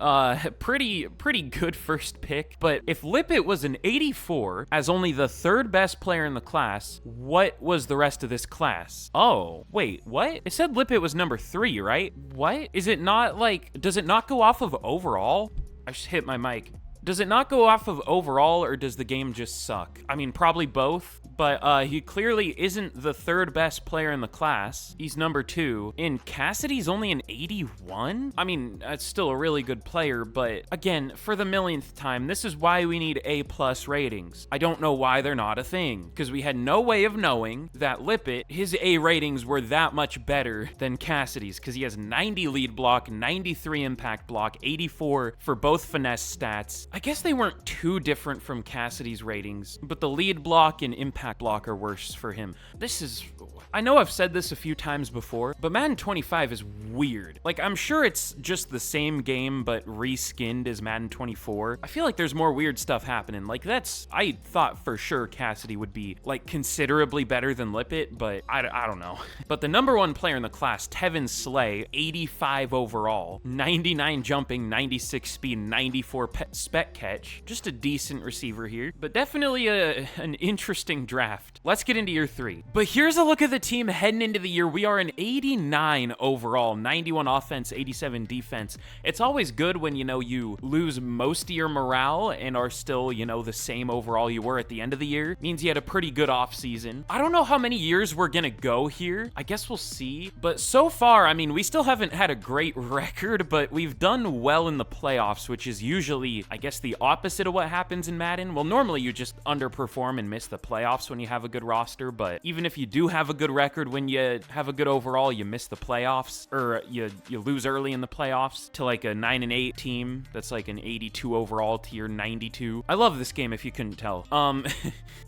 [SPEAKER 1] pretty good first pick. But if Lippett was an 84 as only the 3rd best player in the class, what was the rest of this class? Oh, wait, what? It said Lippett was number 3, right? What? Is it not like, does it not go off of overall? I just hit my mic. Does it not go off of overall, or does the game just suck? I mean, probably both, but he clearly isn't the 3rd best player in the class. He's number 2. And Cassidy's only an 81? I mean, that's still a really good player, but again, for the millionth time, this is why we need A+ ratings. I don't know why they're not a thing, because we had no way of knowing that Lippett, his A ratings were that much better than Cassidy's, because he has 90 lead block, 93 impact block, 84 for both finesse stats. I guess they weren't too different from Cassidy's ratings, but the lead block and impact block are worse for him. I know I've said this a few times before, but Madden 25 is weird. Like, I'm sure it's just the same game, but reskinned as Madden 24. I feel like there's more weird stuff happening. Like, I thought for sure Cassidy would be, like, considerably better than Lippett, but I don't know. But the number 1 player in the class, Tevin Slay, 85 overall, 99 jumping, 96 speed, 94 spec catch. Just a decent receiver here, but definitely an interesting draft. Let's get into year 3. But here's a look at the team heading into the year. We are an 89 overall, 91 offense, 87 defense. It's always good when, you lose most of your morale and are still, the same overall you were at the end of the year. Means you had a pretty good offseason. I don't know how many years we're gonna go here. I guess we'll see. But so far, I mean, we still haven't had a great record, but we've done well in the playoffs, which is usually, I guess, the opposite of what happens in Madden. Well, normally you just underperform and miss the playoffs when you have a good roster, but even if you do have a good record when you have a good overall, you miss the playoffs, or you lose early in the playoffs to like a 9-8 team that's like an 82 overall to your 92. I love this game if you couldn't tell.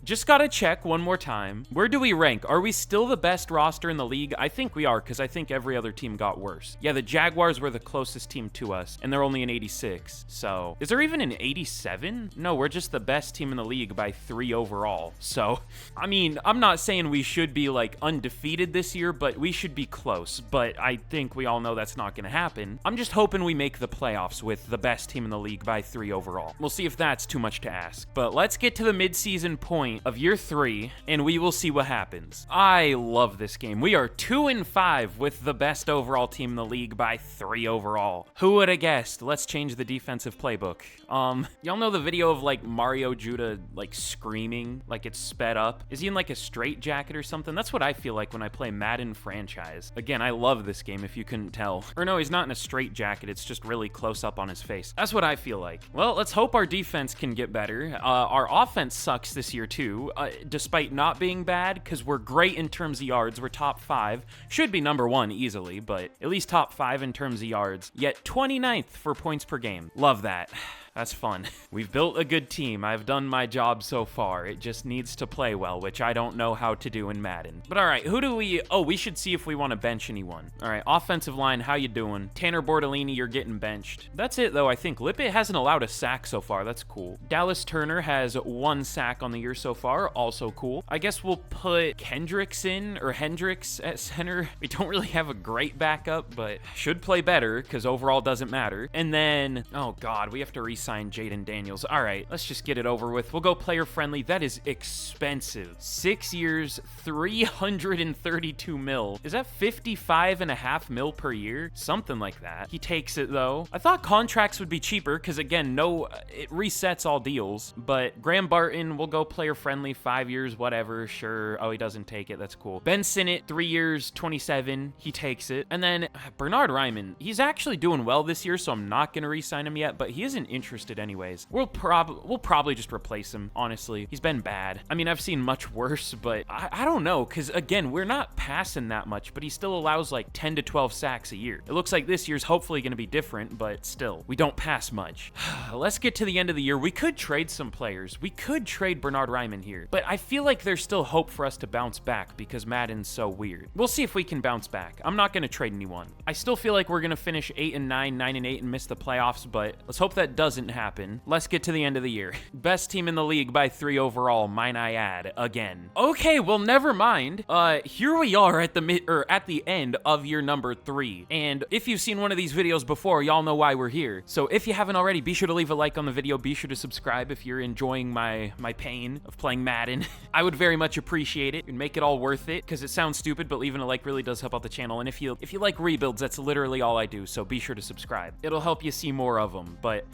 [SPEAKER 1] Just gotta check one more time. Where do we rank? Are we still the best roster in the league? I think we are, because I think every other team got worse. Yeah, the Jaguars were the closest team to us, and they're only an 86. So, is there even an 87? No, we're just the best team in the league by 3 overall. So, I mean, I'm not saying we should be like undefeated this year, but we should be close. But I think we all know that's not going to happen. I'm just hoping we make the playoffs with the best team in the league by 3 overall. We'll see if that's too much to ask. But let's get to the midseason point of year 3, and we will see what happens. I love this game. We are 2-5 with the best overall team in the league by 3 overall. Who would have guessed? Let's change the defensive playbook. Y'all know the video of like Mario Judah like screaming like it's sped up? Is he in like a straight jacket or something? That's what I feel like when I play Madden franchise. Again, I love this game if you couldn't tell. Or no, he's not in a straight jacket. It's just really close up on his face. That's what I feel like. Well, let's hope our defense can get better. Our offense sucks this year too, despite not being bad, because we're great in terms of yards. We're top 5. Should be number 1 easily, but at least top 5 in terms of yards. Yet 29th for points per game. Love that. That's fun. We've built a good team. I've done my job so far. It just needs to play well, which I don't know how to do in Madden. But all right, who do we... Oh, we should see if we want to bench anyone. All right, offensive line, how you doing? Tanner Bordellini, you're getting benched. That's it, though, I think. Lippett hasn't allowed a sack so far. That's cool. Dallas Turner has 1 sack on the year so far. Also cool. I guess we'll put Hendricks at center. We don't really have a great backup, but should play better, because overall doesn't matter. And then... Oh, God, we have to reset re-sign Jaden Daniels. All right, let's just get it over with. We'll go player friendly. That is expensive. 6 years, 332 mil. Is that 55.5 mil per year? Something like that. He takes it though. I thought contracts would be cheaper because again, it resets all deals, but Graham Barton, we'll go player friendly, 5 years, whatever, sure. Oh, he doesn't take it. That's cool. Ben Sinnott, 3 years, 27. He takes it. And then Bernard Ryman, he's actually doing well this year, so I'm not going to re-sign him yet, but he isn't interested anyways. We'll probably just replace him, honestly. He's been bad. I mean, I've seen much worse, but I don't know, because again, we're not passing that much, but he still allows like 10 to 12 sacks a year. It looks like this year's hopefully going to be different, but still, we don't pass much. Let's get to the end of the year. We could trade some players. We could trade Bernard Ryman here, but I feel like there's still hope for us to bounce back because Madden's so weird. We'll see if we can bounce back. I'm not going to trade anyone. I still feel like we're going to finish 8-9, 9-8, and miss the playoffs, but let's hope that doesn't happen. Let's get to the end of the year. Best team in the league by 3 overall, mine I add, again. Okay, well, never mind. Here we are at the end of year number 3, and if you've seen one of these videos before, y'all know why we're here. So if you haven't already, be sure to leave a like on the video. Be sure to subscribe if you're enjoying my pain of playing Madden. I would very much appreciate it and make it all worth it, because it sounds stupid, but leaving a like really does help out the channel. And if you like rebuilds, that's literally all I do, so be sure to subscribe. It'll help you see more of them. But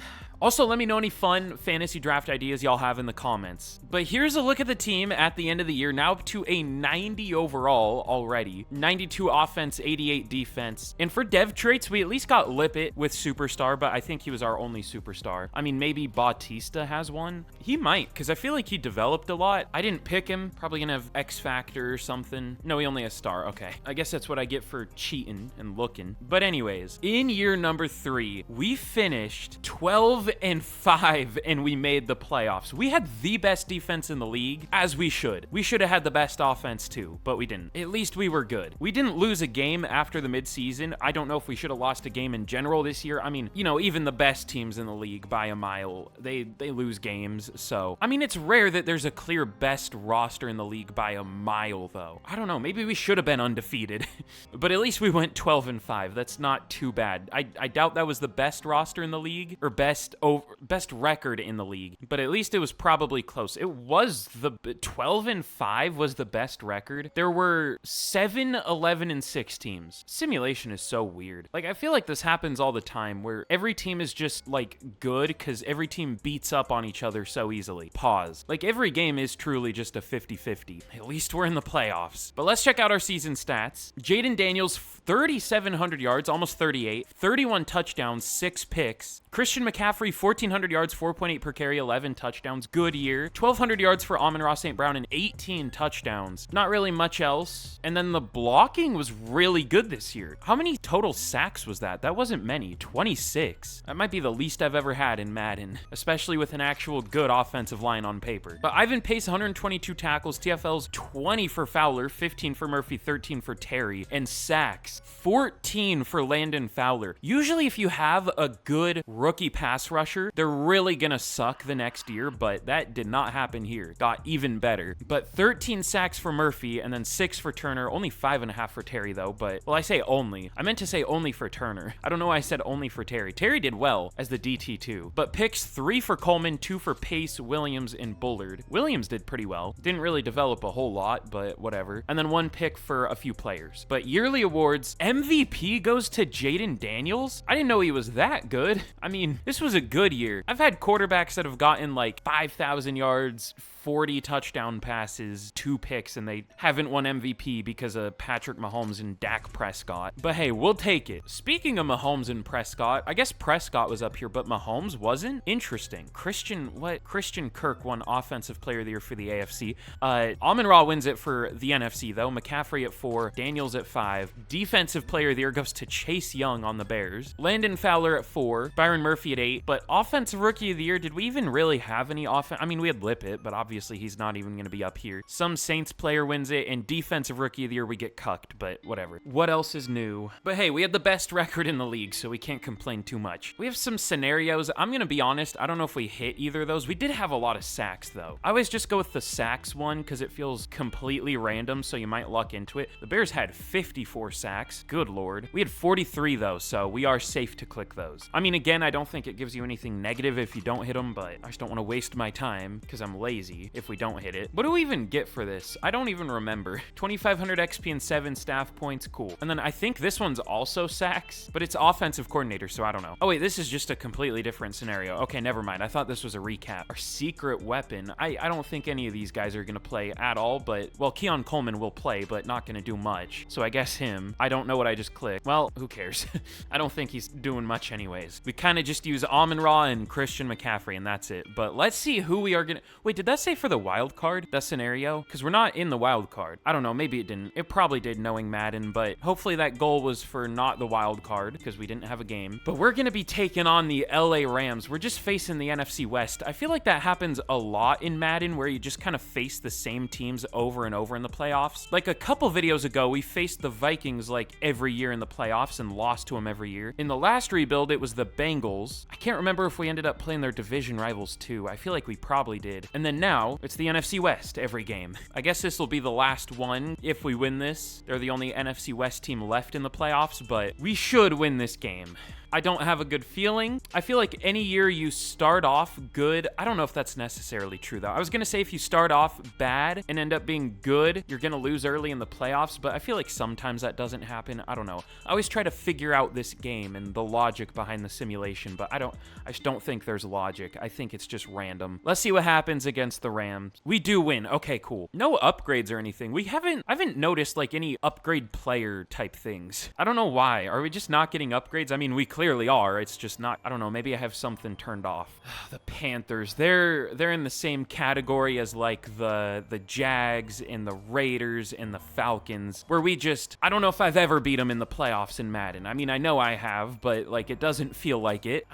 [SPEAKER 1] also, let me know any fun fantasy draft ideas y'all have in the comments. But here's a look at the team at the end of the year, now up to a 90 overall already. 92 offense, 88 defense. And for dev traits, we at least got Lippett with superstar, but I think he was our only superstar. I mean, maybe Bautista has one. He might, because I feel like he developed a lot. I didn't pick him. Probably gonna have X Factor or something. No, he only has star. Okay. I guess that's what I get for cheating and looking. But anyways, in year number 3, we finished 12-5 and we made the playoffs. We had the best defense in the league, as we should. We should have had the best offense too, but we didn't. At least we were good. We didn't lose a game after the midseason. I don't know if we should have lost a game in general this year. I mean, you know, even the best teams in the league by a mile, they lose games. So, I mean, it's rare that there's a clear best roster in the league by a mile though. I don't know, maybe we should have been undefeated, but at least we went 12-5. That's not too bad. I doubt that was the best roster in the league or best record in the league, but at least it was probably close. It was 12-5 was the best record. There were 7, 11, and 6 teams. Simulation is so weird. Like, I feel like this happens all the time where every team is just like good because every team beats up on each other so easily. Pause. Like, every game is truly just a 50-50. At least we're in the playoffs. But let's check out our season stats. Jaden Daniels, 3,700 yards, almost 38, 31 touchdowns, 6 picks. Christian McCaffrey, 1,400 yards, 4.8 per carry, 11 touchdowns. Good year. 1,200 yards for Amon-Ra St. Brown and 18 touchdowns. Not really much else. And then the blocking was really good this year. How many total sacks was that? That wasn't many. 26. That might be the least I've ever had in Madden, especially with an actual good offensive line on paper. But Ivan Pace, 122 tackles, TFLs, 20 for Fowler, 15 for Murphy, 13 for Terry, and sacks, 14 for Landon Fowler. Usually if you have a good rookie pass rusher, they're really gonna suck the next year, but that did not happen here. Got even better. But 13 sacks for Murphy and then 6 for Turner, only 5.5 for Terry though, but, well, I say only. I meant to say only for Turner. I don't know why I said only for Terry. Terry did well as the DT2, but picks 3 for Coleman, 2 for Pace, Williams, and Bullard. Williams did pretty well. Didn't really develop a whole lot, but whatever. And then 1 pick for a few players. But yearly awards, MVP goes to Jaden Daniels? I didn't know he was that good. I mean, this was a good year. I've had quarterbacks that have gotten like 5,000 yards, 40 touchdown passes, 2 picks, and they haven't won MVP because of Patrick Mahomes and Dak Prescott. But hey, we'll take it. Speaking of Mahomes and Prescott, I guess Prescott was up here, but Mahomes wasn't? Interesting. Christian Kirk won Offensive Player of the Year for the AFC. Amon-Ra wins it for the NFC, though. McCaffrey at 4, Daniels at 5. Defensive Player of the Year goes to Chase Young on the Bears. Landon Fowler at 4, Byron Murphy at 8. But Offensive Rookie of the Year, did we even really have any offense? I mean, we had Lippett, but obviously obviously he's not even going to be up here. Some Saints player wins it, and Defensive Rookie of the Year, we get cucked, but whatever. What else is new? But hey, we had the best record in the league, so we can't complain too much. We have some scenarios. I'm going to be honest, I don't know if we hit either of those. We did have a lot of sacks, though. I always just go with the sacks one because it feels completely random, so you might luck into it. The Bears had 54 sacks. Good lord. We had 43, though, so we are safe to click those. I mean, again, I don't think it gives you anything negative if you don't hit them, but I just don't want to waste my time because I'm lazy if we don't hit it. What do we even get for this? I don't even remember. 2,500 XP and 7 staff points. Cool. And then I think this one's also sacks, but it's offensive coordinator, so I don't know. Oh, wait, this is just a completely different scenario. Okay, never mind. I thought this was a recap. Our secret weapon. I don't think any of these guys are going to play at all, but, well, Keon Coleman will play, but not going to do much. So I guess him. I don't know what I just clicked. Well, who cares? I don't think he's doing much anyways. We kind of just use Amon-Ra and Christian McCaffrey, and that's it. But let's see who we are going to... Wait, did that say for the wild card? That scenario? Because we're not in the wild card. I don't know. Maybe it didn't. It probably did, knowing Madden, but hopefully that goal was for not the wild card because we didn't have a game. But we're going to be taking on the LA Rams. We're just facing the NFC West. I feel like that happens a lot in Madden where you just kind of face the same teams over and over in the playoffs. Like a couple videos ago, we faced the Vikings like every year in the playoffs and lost to them every year. In the last rebuild, it was the Bengals. I can't remember if we ended up playing their division rivals too. I feel like we probably did. And then now, it's the NFC West every game. I guess this will be the last one if we win this. They're the only NFC West team left in the playoffs, but we should win this game. I don't have a good feeling. I feel like any year you start off good, I don't know if that's necessarily true though. I was gonna say if you start off bad and end up being good, you're gonna lose early in the playoffs, but I feel like sometimes that doesn't happen. I don't know. I always try to figure out this game and the logic behind the simulation, but I just don't think there's logic. I think it's just random. Let's see what happens against the Rams. We do win. Okay, cool. No upgrades or anything. I haven't noticed like any upgrade player type things. I don't know why. Are we just not getting upgrades? I mean, we clearly are. It's just not, I don't know, maybe I have something turned off. The Panthers, they're in the same category as like the Jags and the Raiders and the Falcons, where we just, I don't know if I've ever beat them in the playoffs in Madden. I mean, I know I have, but like it doesn't feel like it.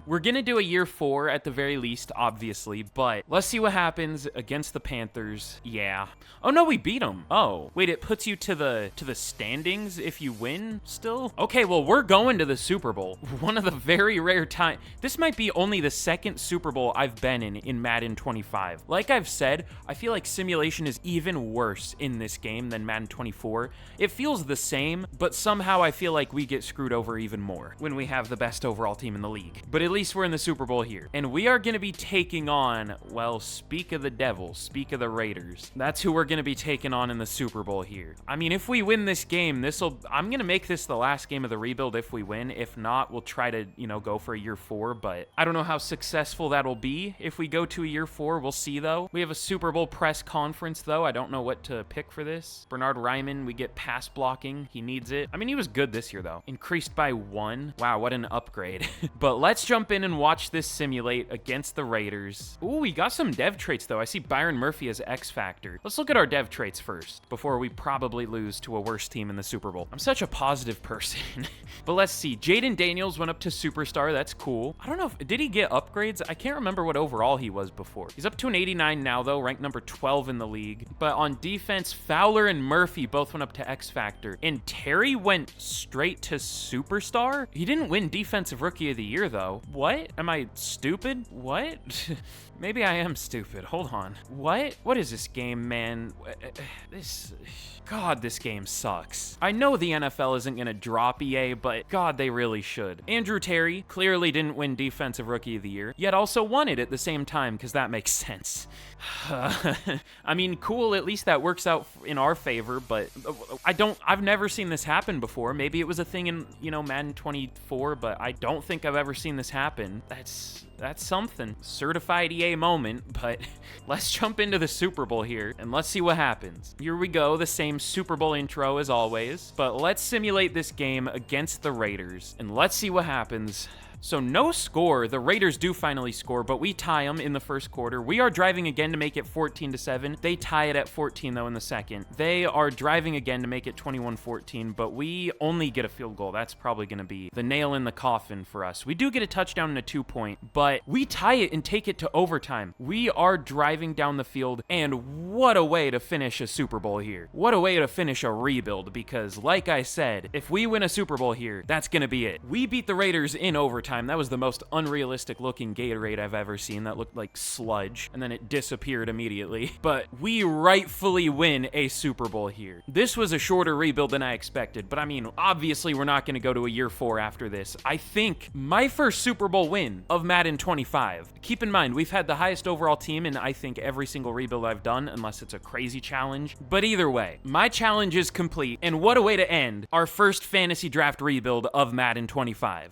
[SPEAKER 1] We're gonna do a year 4 at the very least, obviously, but let's see what happens against the Panthers. Yeah. Oh no, we beat them. Oh, wait, it puts you to the standings if you win still? Okay, well, we're going to the Super Bowl. One of the very rare times. This might be only the second Super Bowl I've been in Madden 25. Like I've said, I feel like simulation is even worse in this game than Madden 24. It feels the same, but somehow I feel like we get screwed over even more when we have the best overall team in the league. But at least we're in the Super Bowl here. And we are going to be taking on, well, speak of the devil, speak of the Raiders. That's who we're going to be taking on in the Super Bowl here. I mean, if we win this game, I'm going to make this the last game of the rebuild if we win. If not, we'll try to, go for a year 4, but I don't know how successful that'll be if we go to a year 4. We'll see, though. We have a Super Bowl press conference, though. I don't know what to pick for this. Bernard Ryman, we get pass blocking. He needs it. I mean, he was good this year, though. Increased by 1. Wow, what an upgrade. But let's jump in and watch this simulate against the Raiders. Ooh, we got some dev traits, though. I see Byron Murphy as X Factor. Let's look at our dev traits first before we probably lose to a worse team in the Super Bowl. I'm such a positive person. But let's see. Jaden Daniels went up to Superstar. That's cool. I don't know did he get upgrades? I can't remember what overall he was before. He's up to an 89 now, though, ranked number 12 in the league. But on defense, Fowler and Murphy both went up to X Factor. And Terry went straight to Superstar? He didn't win Defensive Rookie of the Year, though. What? Am I stupid? What? Maybe I am stupid. Hold on. What? What is this game, man? God, this game sucks. I know the NFL isn't going to drop EA, but God, they really should. Andrew Terry clearly didn't win Defensive Rookie of the Year, yet also won it at the same time, because that makes sense. I mean, cool, at least that works out in our favor, but I've never seen this happen before. Maybe it was a thing in, Madden 24, but I don't think I've ever seen this happen. That's something. Certified EA moment, but let's jump into the Super Bowl here, and let's see what happens. Here we go, the same Super Bowl intro as always, but let's simulate this game against the Raiders, and let's see what happens. So no score. The Raiders do finally score, but we tie them in the first quarter. We are driving again to make it 14-7. They tie it at 14, though, in the second. They are driving again to make it 21-14, but we only get a field goal. That's probably going to be the nail in the coffin for us. We do get a touchdown and a 2-point, but we tie it and take it to overtime. We are driving down the field, and what a way to finish a Super Bowl here. What a way to finish a rebuild, because like I said, if we win a Super Bowl here, that's going to be it. We beat the Raiders in overtime. That was the most unrealistic looking Gatorade I've ever seen. That looked like sludge, and then it disappeared immediately. But we rightfully win a Super Bowl here. This was a shorter rebuild than I expected, but I mean, obviously we're not going to go to a year 4 after this. I think my first Super Bowl win of Madden 25. Keep in mind, we've had the highest overall team in I think every single rebuild I've done, unless it's a crazy challenge. But either way, my challenge is complete, and what a way to end our first fantasy draft rebuild of Madden 25.